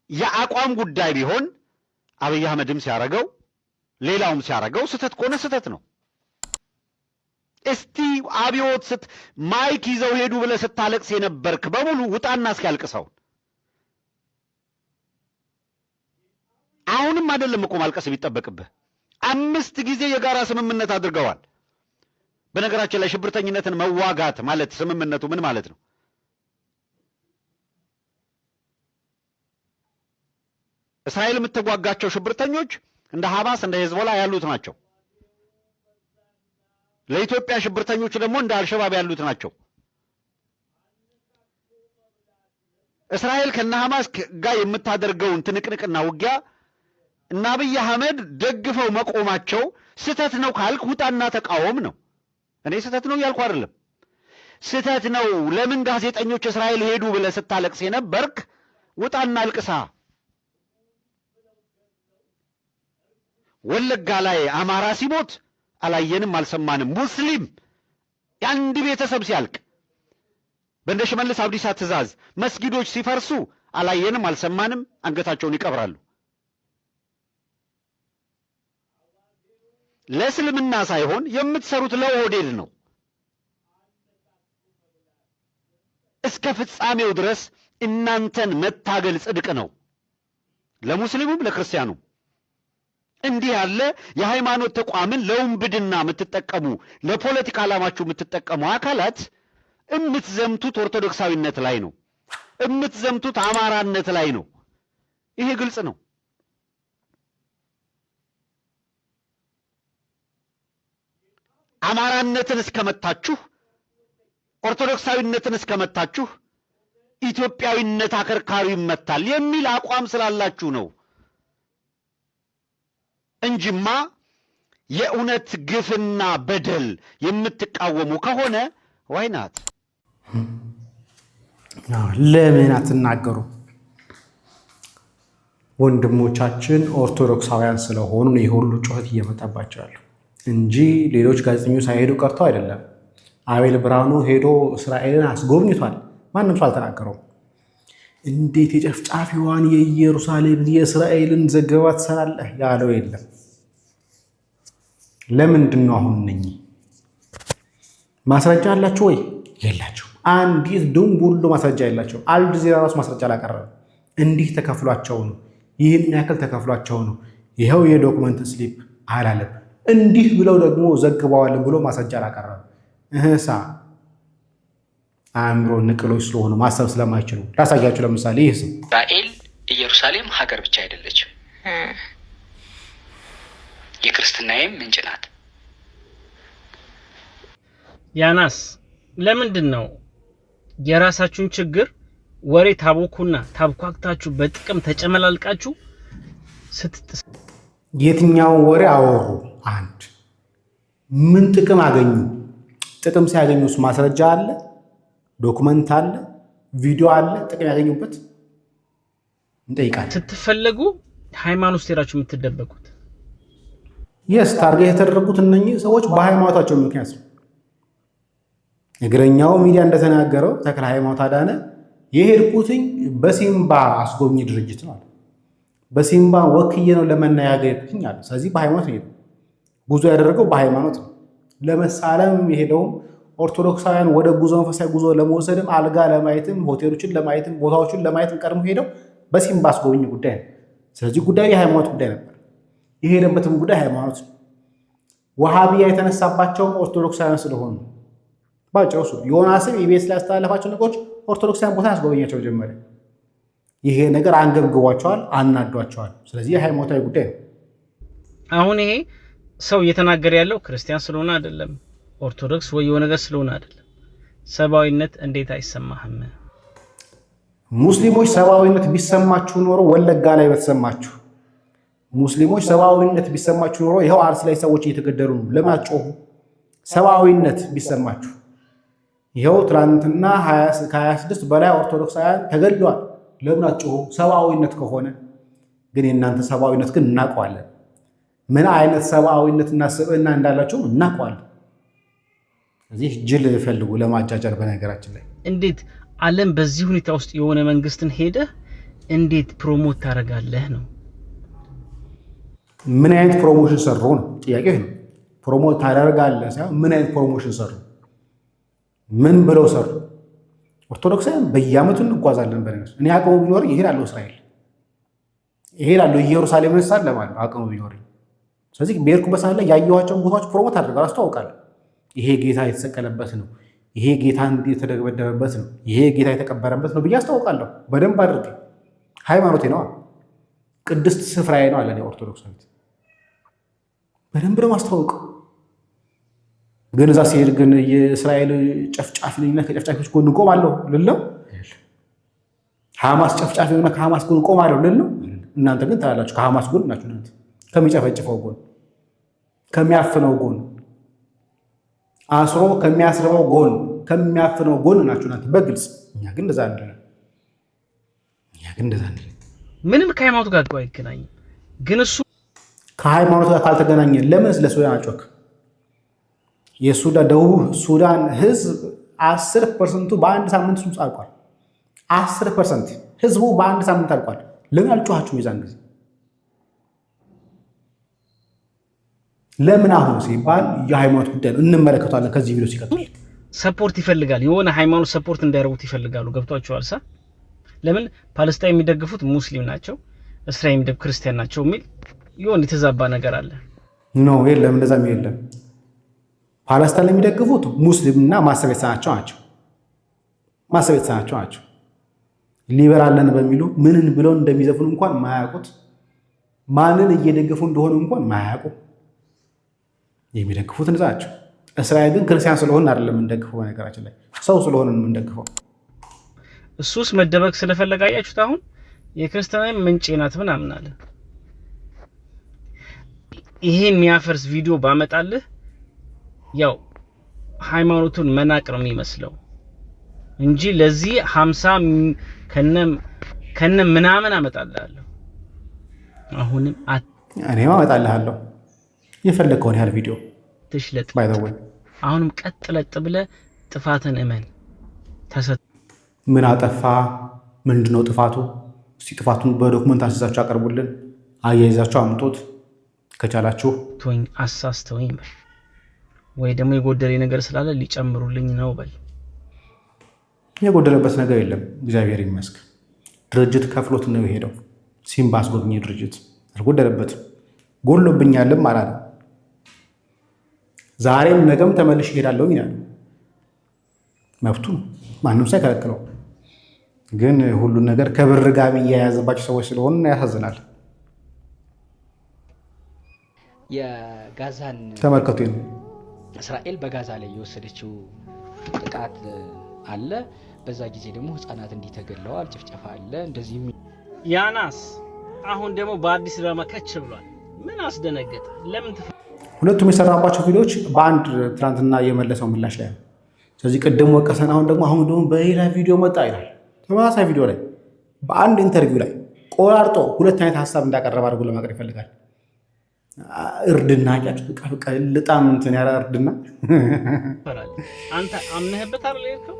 የአቋም ጉዳይ ቢሆን አብይ አህመድም ሲያረገው ሌላውም ሲያረገው ስተት ከሆነ ስተት ነው። እስቲ አብዮት ማይክ ይዘው ሄዱ ብለህ ስታለቅስ የነበርክ በሙሉ ውጣና እስኪያልቅሰው። አሁንም አይደለም እኮ ማልቀስ የሚጠበቅብህ። 5 ጊዜ የጋራ ስምምነት አድርገዋል። በነገራችን ላይ ሽብርተኝነትን መዋጋት ማለት ስምምነቱ ምን ማለት ነው? እስራኤል የምትዋጋቸው ሽብርተኞች እንደ ሐማስ እንደ ሄዝቦላ ያሉት ናቸው። ለኢትዮጵያ ሽብርተኞች ደግሞ እንደ አልሸባብ ያሉት ናቸው። እስራኤል ከነ ሐማስ ጋር የምታደርገውን ትንቅንቅና ውጊያ እና አብይ አህመድ ደግፈው መቆማቸው ስተት ነው ካልክ ውጣና ተቃወም ነው። እኔ ስተት ነው ያልኩ አይደለም። ስተት ነው። ለምን ጋዜጠኞች እስራኤል ሄዱ ብለህ ስታለቅስ የነበርክ ውጣና አልቅሳ። ወለጋ ላይ አማራ ሲሞት አላየንም አልሰማንም። ሙስሊም የአንድ ቤተሰብ ሲያልቅ በእንደ ሽመልስ አብዲሳ ትእዛዝ መስጊዶች ሲፈርሱ አላየንም አልሰማንም። አንገታቸውን ይቀብራሉ። ለእስልምና ሳይሆን የምትሰሩት ለኦህዴድ ነው። እስከ ፍጻሜው ድረስ እናንተን መታገል ጽድቅ ነው፣ ለሙስሊሙም ለክርስቲያኑም። እንዲህ ያለ የሃይማኖት ተቋምን ለውንብድና የምትጠቀሙ ለፖለቲካ ዓላማችሁ የምትጠቀሙ አካላት የምትዘምቱት ኦርቶዶክሳዊነት ላይ ነው፣ የምትዘምቱት አማራነት ላይ ነው። ይሄ ግልጽ ነው። አማራነትን እስከመታችሁ፣ ኦርቶዶክሳዊነትን እስከመታችሁ ኢትዮጵያዊነት አከርካሪ ይመታል የሚል አቋም ስላላችሁ ነው እንጂማ የእውነት ግፍና በደል የምትቃወሙ ከሆነ ዋይናት ለምን አትናገሩ? ወንድሞቻችን ኦርቶዶክሳውያን ስለሆኑ ነው የሁሉ ጩኸት እየመጣባቸው ያለው እንጂ ሌሎች ጋዜጠኞች ሳይሄዱ ቀርተው አይደለም። አቤል ብርሃኑ ሄዶ እስራኤልን አስጎብኝቷል። ማንም ሰው አልተናገረውም። እንዴት የጨፍጫፊዋን የኢየሩሳሌም የእስራኤልን ዘገባ ትሰራለህ ያለው የለም። ለምንድን ነው አሁን እነኚህ ማስረጃ አላቸው ወይ? የላቸው። አንዲት ድንቡሎ ማስረጃ የላቸው። አልጀዚራ ራሱ ማስረጃ አላቀረበም። እንዲህ ተከፍሏቸው ነው፣ ይህን ያክል ተከፍሏቸው ነው፣ ይኸው የዶክመንት ስሊፕ አላለም። እንዲህ ብለው ደግሞ ዘግበዋልን ብሎ ማስረጃ አላቀረበም። እህሳ አእምሮ ንቅሎች ስለሆኑ ማሰብ ስለማይችሉ ላሳያችሁ። ለምሳሌ ይህ ስም እስራኤል ኢየሩሳሌም ሀገር ብቻ አይደለችም፣ የክርስትናዬም ምንጭ ናት። ያናስ ለምንድን ነው የራሳችሁን ችግር ወሬ ታቦኩና ታብኳክታችሁ በጥቅም ተጨመላልቃችሁ ስትጥስ? የትኛው ወሬ አወሩ? አንድ ምን ጥቅም አገኙ? ጥቅም ሲያገኙስ ማስረጃ አለ? ዶክመንት አለ? ቪዲዮ አለ? ጥቅም ያገኙበት እንጠይቃለን። ስትፈለጉ ሃይማኖት ውስጥ ሄዳችሁ የምትደበቁት የስ ታርጌት የተደረጉት እነኚህ ሰዎች በሃይማኖታቸው ምክንያት ነው። እግረኛው ሚዲያ እንደተናገረው ተክለ ሃይማኖት አዳነ የሄድኩትኝ በሲምባ አስጎብኝ ድርጅት ነው። በሲምባ ወክዬ ነው ለመናገር የሄድኩትኝ አለ። ስለዚህ በሃይማኖት ነው ጉዞ ያደረገው፣ በሃይማኖት ነው። ለመሳለም የሄደውም ኦርቶዶክሳውያን ወደ ጉዞ መንፈሳዊ ጉዞ ለመወሰድም አልጋ ለማየትም ሆቴሎችን ለማየትም ቦታዎችን ለማየትም ቀድሞ ሄደው በሲምባ አስጎብኝ ጉዳይ ነው። ስለዚህ ጉዳዩ የሃይማኖት ጉዳይ ነበር። የሄደበትም ጉዳይ ሃይማኖት ነው። ወሃቢያ የተነሳባቸውም ኦርቶዶክሳውያን ስለሆኑ ባጭሩ ዮናስም ኢቢኤስ ላይ ያስተላለፋቸው ነገሮች ኦርቶዶክሳውያን ቦታ ያስጎበኛቸው ጀመረ። ይሄ ነገር አንገብግቧቸዋል፣ አናዷቸዋል። ስለዚህ የሃይማኖታዊ ጉዳይ ነው። አሁን ይሄ ሰው እየተናገረ ያለው ክርስቲያን ስለሆነ አይደለም፣ ኦርቶዶክስ ወይ የሆነ ነገር ስለሆነ አይደለም። ሰብአዊነት እንዴት አይሰማህም? ሙስሊሞች ሰብአዊነት ቢሰማችሁ ኖሮ ወለጋ ላይ በተሰማችሁ። ሙስሊሞች ሰብአዊነት ቢሰማችሁ ኖሮ ይኸው አርሲ ላይ ሰዎች እየተገደሉ ነው። ለምን አትጮሁ? ሰብአዊነት ቢሰማችሁ ይኸው ትናንትና ከ26 በላይ ኦርቶዶክሳውያን ተገድለዋል። ለምን አትጮሁ? ሰብአዊነት ከሆነ ግን የእናንተ ሰብአዊነት ግን እናውቀዋለን። ምን አይነት ሰብአዊነትና ስብዕና እንዳላቸው እናውቀዋለን። እዚህ ጅል ፈልጉ ለማጃጃል። በነገራችን ላይ እንዴት ዓለም በዚህ ሁኔታ ውስጥ የሆነ መንግስትን ሄደህ እንዴት ፕሮሞት ታደርጋለህ ነው? ምን አይነት ፕሮሞሽን ሰሩ ነው ጥያቄው። ነው ፕሮሞት ታደርጋለህ ሳይሆን ምን አይነት ፕሮሞሽን ሰሩ፣ ምን ብለው ሰሩ? ኦርቶዶክሳውያን በየዓመቱ እንጓዛለን። በነገራችን እኔ አቅሙ ቢኖር ይሄዳለሁ እስራኤል፣ ይሄዳለሁ ኢየሩሳሌም እንሳለ ማለት አቅሙ ቢኖር። ስለዚህ በሄድኩበት ሰዓት ላይ ያየኋቸውን ቦታዎች ፕሮሞት አድርጋለሁ፣ አስተዋውቃለሁ። ይሄ ጌታ የተሰቀለበት ነው፣ ይሄ ጌታ የተደበደበበት ነው፣ ይሄ ጌታ የተቀበረበት ነው ብዬ አስተዋውቃለሁ በደንብ አድርጌ። ሃይማኖቴ ነው፣ ቅድስት ስፍራዬ ነው አለ ኦርቶዶክሳዊት። በደንብ ነው ማስተዋወቀው። ግን እዛ ሲሄድ ግን የእስራኤል ጨፍጫፊ ነኝና ከጨፍጫፊዎች ጎን እቆማለሁ ልለው፣ ሐማስ ጨፍጫፊ ነውና ከሐማስ ጎን እቆማለሁ ልለው። እናንተ ግን ታላላችሁ ከሐማስ ጎን ናችሁ፣ እናንተ ከሚጨፈጭፈው ጎን፣ ከሚያፍነው ጎን፣ አስሮ ከሚያስርበው ጎን፣ ከሚያፍነው ጎን ናችሁ እናንተ በግልጽ። እኛ ግን እንደዛ አይደለም። ምንም ከሃይማኖት ጋር አይገናኝም። ግን እሱ ከሃይማኖት ጋር ካልተገናኘ ለምን ስለ ሱዳን አጮክ? የሱዳን ደቡብ ሱዳን ህዝብ 10% በአንድ ሳምንት ውስጥ አልቋል። 10% ህዝቡ በአንድ ሳምንት አልቋል። ለምን አልጮኻችሁም? የዛን ጊዜ ለምን አሁን ሲባል የሃይማኖት ጉዳይ ነው። እንመለከታለን ከዚህ ቪዲዮ ሲቀጥል። ሰፖርት ይፈልጋል፣ የሆነ ሃይማኖት ሰፖርት እንዳያደርጉት ይፈልጋሉ። ገብቷቸዋል? ለምን ፓለስታይን የሚደግፉት ሙስሊም ናቸው፣ እስራኤል የሚደግፉት ክርስቲያን ናቸው የሚል የሆነ የተዛባ ነገር አለ። ኖ የለም፣ እንደዛም የለም። ፓለስታይን የሚደግፉት ሙስሊምና ማሰብ የተሳናቸው ናቸው። ማሰብ የተሳናቸው ናቸው። ሊበራለን በሚሉ ምንን ብለው እንደሚዘፍኑ እንኳን ማያውቁት፣ ማንን እየደገፉ እንደሆነ እንኳን ማያውቁ የሚደግፉት እንደዛ ናቸው። እስራኤል ግን ክርስቲያን ስለሆነ አይደለም የምንደግፈው፣ በነገራችን ላይ ሰው ስለሆነ ነው የምንደግፈው። እሱስ መደበቅ ስለፈለገ አያችሁት። አሁን የክርስቲያን ምንጭ ናት ምናምን አለ። ይሄን የሚያፈርስ ቪዲዮ ባመጣልህ ያው ሃይማኖቱን መናቅ ነው የሚመስለው እንጂ ለዚህ 50 ከነ ምናምን አመጣልሃለሁ። አሁንም እኔም አመጣልሃለሁ የፈለከውን ያህል ቪዲዮ ትሽለጥ። አሁንም ቀጥለጥ ብለህ ጥፋትን እመን። ምን አጠፋ? ምንድነው ጥፋቱ? እስቲ ጥፋቱን በዶክመንት አስይዛችሁ አቀርቡልን፣ አያይዛችሁ አምጡት ከቻላችሁ። ቶኝ አሳስተውኝ በል፣ ወይ ደግሞ የጎደለኝ ነገር ስላለ ሊጨምሩልኝ ነው በል። የጎደለበት ነገር የለም፣ እግዚአብሔር ይመስገን። ድርጅት ከፍሎት ነው የሄደው። ሲምባ አስጎብኚ ድርጅት አልጎደለበትም። ጎሎብኛልም አላለም። ዛሬም ነገም ተመልሼ እሄዳለሁ ይላል። መብቱ ማንም ሳይከለክለው። ግን ሁሉን ነገር ከብር ጋር የሚያያዝባቸው ሰዎች ስለሆኑ ያሳዝናል። የጋዛን ተመልከቱ። እስራኤል በጋዛ ላይ የወሰደችው ጥቃት አለ። በዛ ጊዜ ደግሞ ህፃናት እንዲተገለዋል፣ ጭፍጨፋ አለ። እንደዚህ ያናስ አሁን ደግሞ በአዲስ ድራማ ከች ብሏል። ምን አስደነገጠ? ለምን ሁለቱም የሰራባቸው ቪዲዮዎች በአንድ ትናንትና የመለሰው ምላሽ ላይ ነው። ስለዚህ ቅድም ወቀሰን፣ አሁን ደግሞ በሌላ ቪዲዮ መጣ ይላል። ተመሳሳይ ቪዲዮ ላይ በአንድ ኢንተርቪው ላይ ቆራርጦ ሁለት አይነት ሀሳብ እንዳቀረበ አድርጎ ለማቅረብ ይፈልጋል። እርድና በቃ ልጣም እንትን ያለ እርድና አንተ አምነህበት አይደል የሄድከው?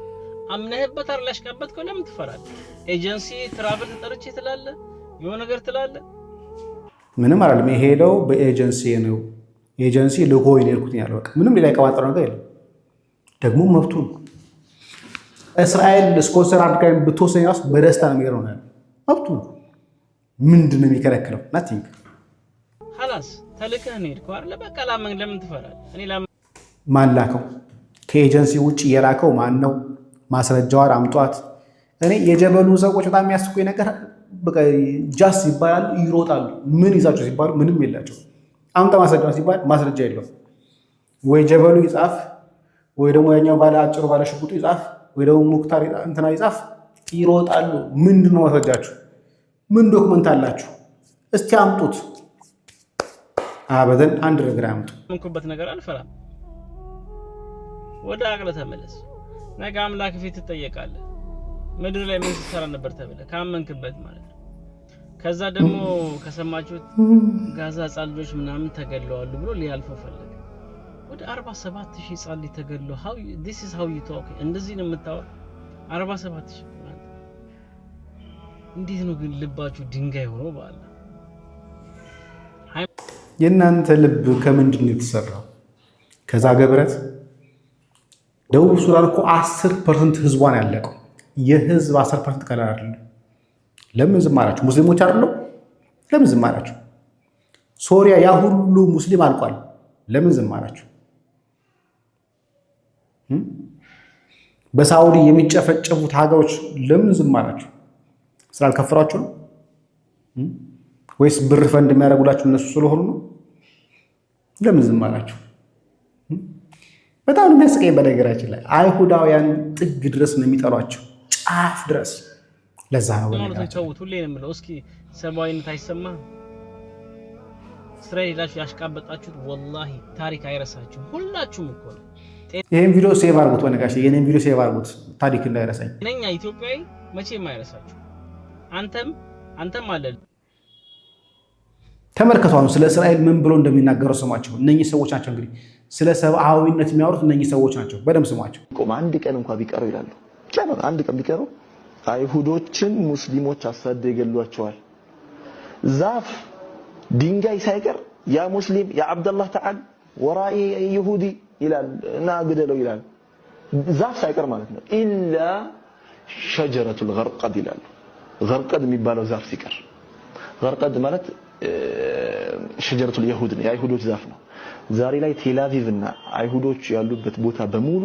አምነህበት አይደል ያሽቃበትከው? ለምን ትፈራለህ? ኤጀንሲ ትራቭል ተጠርቼ ትላለህ፣ የሆነ ነገር ትላለህ። ምንም አይደለም። የሄደው በኤጀንሲ ነው። ኤጀንሲ ልኮኝ ነው የሄድኩት ያለው። በቃ ምንም ሌላ የቀባጠረው ነገር የለም። ደግሞ መብቱ ነው። እስራኤል ስፖንሰር አድርጋኝ ብትወስደኝ ራሱ በደስታ ነው የሚሄደው ነው መብቱ ነው። ምንድን ነው የሚከለክለው? ናቲንግ ሀላስ ተልከህ ነው የሄድከው አይደል? በቃ ለምን ትፈራለህ? እኔ ማን ላከው? ከኤጀንሲ ውጭ የላከው ማን ነው? ማስረጃዋን አምጧት። እኔ የጀበሉ ሰዎች በጣም የሚያስቁኝ ነገር በቃ ጃስ ይባላሉ፣ ይሮጣሉ። ምን ይዛቸው ሲባሉ ምንም የላቸው። አምጣ ማስረጃ ሲባል ማስረጃ የለውም። ወይ ጀበሉ ይጻፍ፣ ወይ ደግሞ ያኛው ባለ አጭሩ ባለ ሽጉጡ ይጻፍ፣ ወይ ደግሞ ሙክታር እንትና ይጻፍ። ይሮጣሉ። ምንድን ነው ማስረጃችሁ? ምን ዶክመንት አላችሁ? እስቲ አምጡት። አበደን አንድ ነገር አምጡ። ምንኩበት ነገር አልፈራም። ወደ አቅለ ተመለስ። ነገ አምላክ ፊት ትጠየቃለህ። ምድር ላይ ምን ስትሰራ ነበር ተብለህ ካመንክበት ማለት ነው። ከዛ ደግሞ ከሰማችሁት ጋዛ ህፃን ልጆች ምናምን ተገለዋል ብሎ ሊያልፈው ፈለገ። ወደ 47000 ህፃን ልጅ ተገለው how this is how you talk እንደዚህ ነው የምታወራው? 47000 ማለት እንዴት ነው ግን ልባችሁ ድንጋይ ሆኖ ባለ? የእናንተ ልብ ከምንድን ነው የተሰራው? ከዛ ገብረት ደቡብ ሱዳን እኮ 10% ህዝቧን ያለቀው የህዝብ 10% ቀላል አይደለም። ለምን ዝም አላችሁ? ሙስሊሞች አይደሉ? ለምን ዝም አላችሁ? ሶሪያ ያ ሁሉ ሙስሊም አልቋል። ለምን ዝም አላችሁ? በሳውዲ የሚጨፈጨፉት ሀገሮች ለምን ዝም አላችሁ? ስላልከፈራችሁ ነው ወይስ ብር ፈንድ የሚያደርጉላችሁ እነሱ ስለሆኑ ነው? ለምን ዝም አላችሁ? በጣም የሚያስቀኝ በነገራችን ላይ አይሁዳውያን ጥግ ድረስ ነው የሚጠሏቸው፣ ጫፍ ድረስ። ለዛ ነው በነገራችን ሁሌ ነው የምለው፣ እስኪ ሰብአዊነት አይሰማም? እስራኤል ላችሁ ያሽቃበጣችሁት ወላሂ ታሪክ አይረሳችሁም። ሁላችሁም እኮ ነው። ይሄን ቪዲዮ ሴቭ አድርጉት፣ በነገራችን የኔን ቪዲዮ ሴቭ አድርጉት፣ ታሪክ እንዳይረሳኝ። እኛ ኢትዮጵያዊ መቼም አይረሳችሁ። አንተም አለ ተመልከቱ። አሁን ስለ እስራኤል ምን ብሎ እንደሚናገረው ስሟቸው። እነኚህ ሰዎች ናቸው እንግዲህ ስለ ሰብአዊነት የሚያወሩት እነኚህ ሰዎች ናቸው። በደምብ ስሟቸው። አንድ ቀን እንኳን ቢቀረው ይላሉ። አንድ ቀን ቢቀረው አይሁዶችን ሙስሊሞች አሳደው ይገሏቸዋል። ዛፍ ድንጋይ ሳይቀር ያ ሙስሊም ያ አብደላህ ተዓል ወራኢ ይሁዲ ይላል እና ግደለው ይላል። ዛፍ ሳይቀር ማለት ነው። ኢላ ሸጀረቱል ገርቀድ ይላሉ። ገርቀድ የሚባለው ዛፍ ሲቀር፣ ገርቀድ ማለት ሸጀረቱል ይሁድ ነው፣ የአይሁዶች ዛፍ ነው። ዛሬ ላይ ቴልአቪቭ እና አይሁዶች ያሉበት ቦታ በሙሉ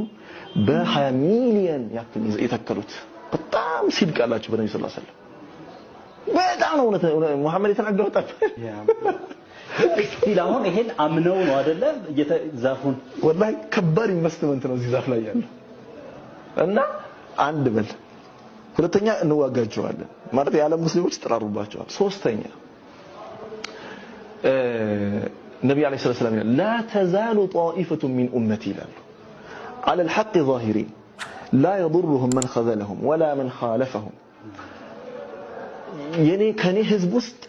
በ20 ሚሊዮን ያክል የተከሉት በጣም ሲድቅ አላቸው በነብዩ ሰለላሁ ዐለይሂ ወሰለም። በጣም ነው ሙሐመድ የተናገረው። እስቲል አሁን ይሄን አምነው ነው አይደለ ዛፉን። ወላሂ ከባድ ኢንቨስትመንት ነው እዚህ ዛፍ ላይ ያለው። እና አንድ በል ሁለተኛ እንዋጋቸዋለን ማለት የዓለም ሙስሊሞች ይጠራሩባቸዋል። ሶስተኛ ነብዩ አለይሂ ሰላም ይላል ላ ተዛሉ ጣኢፈቱ ሚን ኡመቲ ይላሉ على الحق ظاهرين لا يضرهم من خذلهم ولا من خالفهم። የኔ ከኔ ህዝብ ውስጥ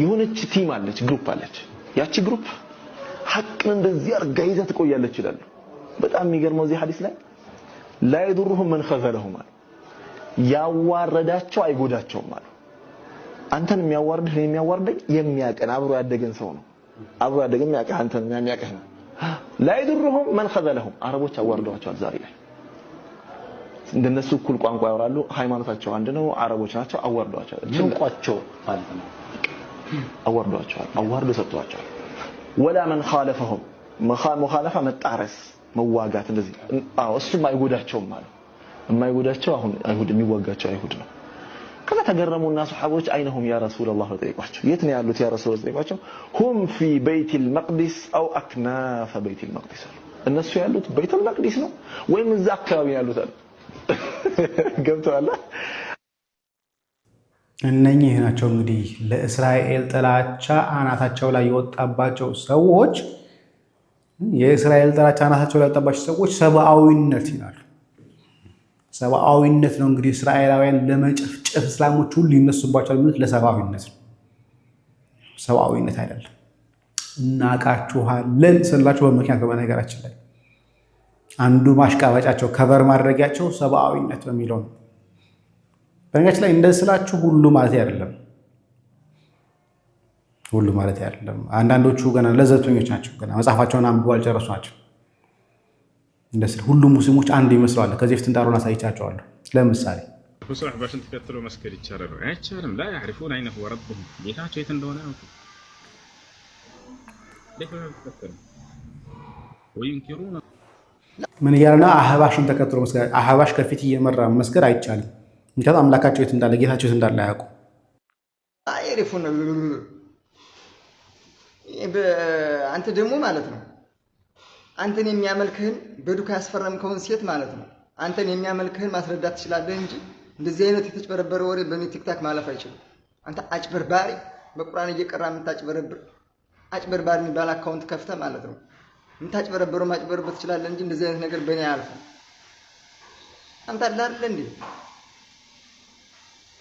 የሆነች ቲም አለች፣ ግሩፕ አለች። ያቺ ግሩፕ ሐቅን እንደዚህ አርጋ ይዛ ትቆያለች ይላሉ። በጣም የሚገርመው እዚህ ሐዲስ ላይ لا يضرهم من خذلهم ያዋረዳቸው አይጎዳቸውም አሉ። አንተን የሚያዋርድህ ነው የሚያዋርደኝ የሚያቀን አብሮ ያደገን ሰው ነው። አብሮ ያደገን የሚያቀህ አንተን የሚያቀህ ነው። لا يضرهم من خذلهم አረቦች አዋርደዋቸዋል። ዛሬ ላይ እንደነሱ እኩል ቋንቋ ያወራሉ፣ ሃይማኖታቸው አንድ ነው፣ አረቦች ናቸው። አዋርደዋቸዋል። ጭንቋቸው ማለት ነው። አዋርደዋቸዋል፣ አዋርዶ ሰጥቷቸዋል። ወላ من خالفهم مخالفه መጣረስ መዋጋት እንደዚህ እሱም አይጎዳቸውም ማለት የማይጎዳቸው አሁን አይሁድ የሚዋጋቸው አይሁድ ነው። ከዛ ተገረሙና ሱሐቦች አይነሁም ያ ረሱላህ ጠይቋቸው፣ የት ነው ያሉት ያ ረሱላህ ጠይቋቸው። ሁም ፊ በይቲል መቅዲስ አው አክናፈ በይቲል መቅዲስ አሉ። እነሱ ያሉት በይቱል መቅዲስ ነው ወይም እዛ አካባቢ ያሉት አሉ። ገብተዋል። እነኚህ ናቸው እንግዲህ ለእስራኤል ጥላቻ አናታቸው ላይ የወጣባቸው ሰዎች። የእስራኤል ጥላቻ አናታቸው ላይ የወጣባቸው ሰዎች ሰብአዊነት ይላሉ። ሰብአዊነት ነው እንግዲህ እስራኤላውያን ለመጨፍጨፍ እስላሞች ሁሉ ይነሱባቸዋል የሚሉት ለሰብአዊነት ነው። ሰብአዊነት አይደለም። እናቃችኋለን ስላችሁ በምክንያት በነገራችን ላይ አንዱ ማሽቃበጫቸው ከበር ማድረጊያቸው ሰብአዊነት በሚለው ነው። በነገራችን ላይ እንደዚህ ስላችሁ ሁሉ ማለት አይደለም፣ ሁሉ ማለት አይደለም። አንዳንዶቹ ገና ለዘብተኞች ናቸው፣ ገና መጽሐፋቸውን አንብበው አልጨረሱ ናቸው። እንደዚህ ሁሉ ሙስሊሞች አንድ ይመስላል። ከዚህ ፍት እንዳልሆነ አሳይቻቸዋለሁ። ለምሳሌ ሁሱ አህባሽን ተከትሎ መስገድ ይቻላል ነው? አይቻልም። لا يعرفون اين هو ربهم ጌታቸው የት እንደሆነ አያውቁም። ወይንኪሩና ምን እያለና አህባሽን ተከትሎ መስገድ፣ አህባሽ ከፊት እየመራ መስገድ አይቻልም። ምክንያቱም አምላካቸው የት እንዳለ ጌታቸው የት እንዳለ አያውቁም። አይሪፉን አንተ ደግሞ ማለት ነው አንተን የሚያመልክህን በዱካ ያስፈረምከውን ሴት ማለት ነው አንተን የሚያመልክህን ማስረዳት ትችላለህ እንጂ እንደዚህ አይነት የተጭበረበረ ወሬ በኔ ቲክታክ ማለፍ አይችልም። አንተ አጭበርባሪ፣ በቁርአን እየቀራ የምታጭበረብር አጭበርባሪ የሚባል አካውንት ከፍተህ ማለት ነው የምታጭበረብረው ማጭበረበት ትችላለህ እንጂ እንደዚህ አይነት ነገር በኔ አያልፍም። አንተ አይደል እንዴ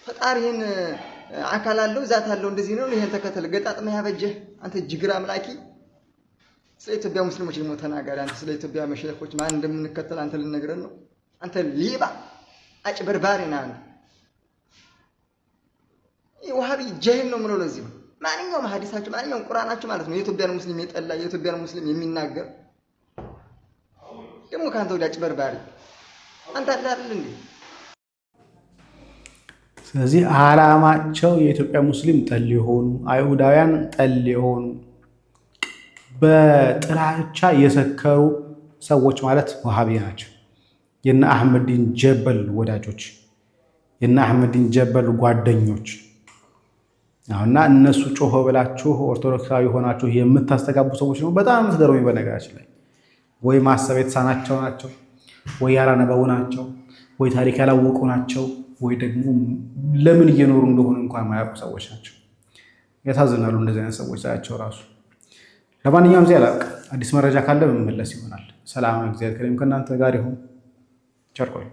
ፈጣሪህን አካል አለው ዛት አለው እንደዚህ ነው ይሄን ተከተል ገጣጥመህ ያበጀህ አንተ ጅግራ አምላኪ ስለ ኢትዮጵያ ሙስሊሞች ደግሞ ተናጋሪ አንተ ስለ ኢትዮጵያ መሸይኾች ማን እንደምንከተል አንተ ልነግረን ነው አንተ ሊባ አጭበርባሪ ነህ ወሃቢ ጀህል ነው ምነው ለዚህ ማንኛውም ሐዲሳችሁ ማንኛውም ቁርአናችሁ ማለት ነው የኢትዮጵያን ሙስሊም የጠላ የኢትዮጵያን ሙስሊም የሚናገር ደግሞ ካንተ ወዲያ አጭበርባሪ አንተ አይደል እንዴ ስለዚህ ዓላማቸው የኢትዮጵያ ሙስሊም ጠል የሆኑ አይሁዳውያን ጠል የሆኑ በጥላቻ የሰከሩ ሰዎች ማለት ወሃቢ ናቸው። የነ አህመዲን ጀበል ወዳጆች የነ አህመዲን ጀበል ጓደኞች አሁንና እነሱ ጮሆ ብላችሁ ኦርቶዶክሳዊ ሆናችሁ የምታስተጋቡ ሰዎች ነው በጣም ተገርሞኝ በነገራችን ላይ ወይ ማሰብ የተሳናቸው ናቸው ወይ ያላነበቡ ናቸው ወይ ታሪክ ያላወቁ ናቸው ወይ ደግሞ ለምን እየኖሩ እንደሆነ እንኳን ማያውቁ ሰዎች ናቸው። ያሳዝናሉ እንደዚህ አይነት ሰዎች ሳያቸው ራሱ። ለማንኛውም ዚያ ላቅ አዲስ መረጃ ካለ መመለስ ይሆናል። ሰላም እግዚአብሔር ከእናንተ ጋር ይሁን። ቸር ቆዩ።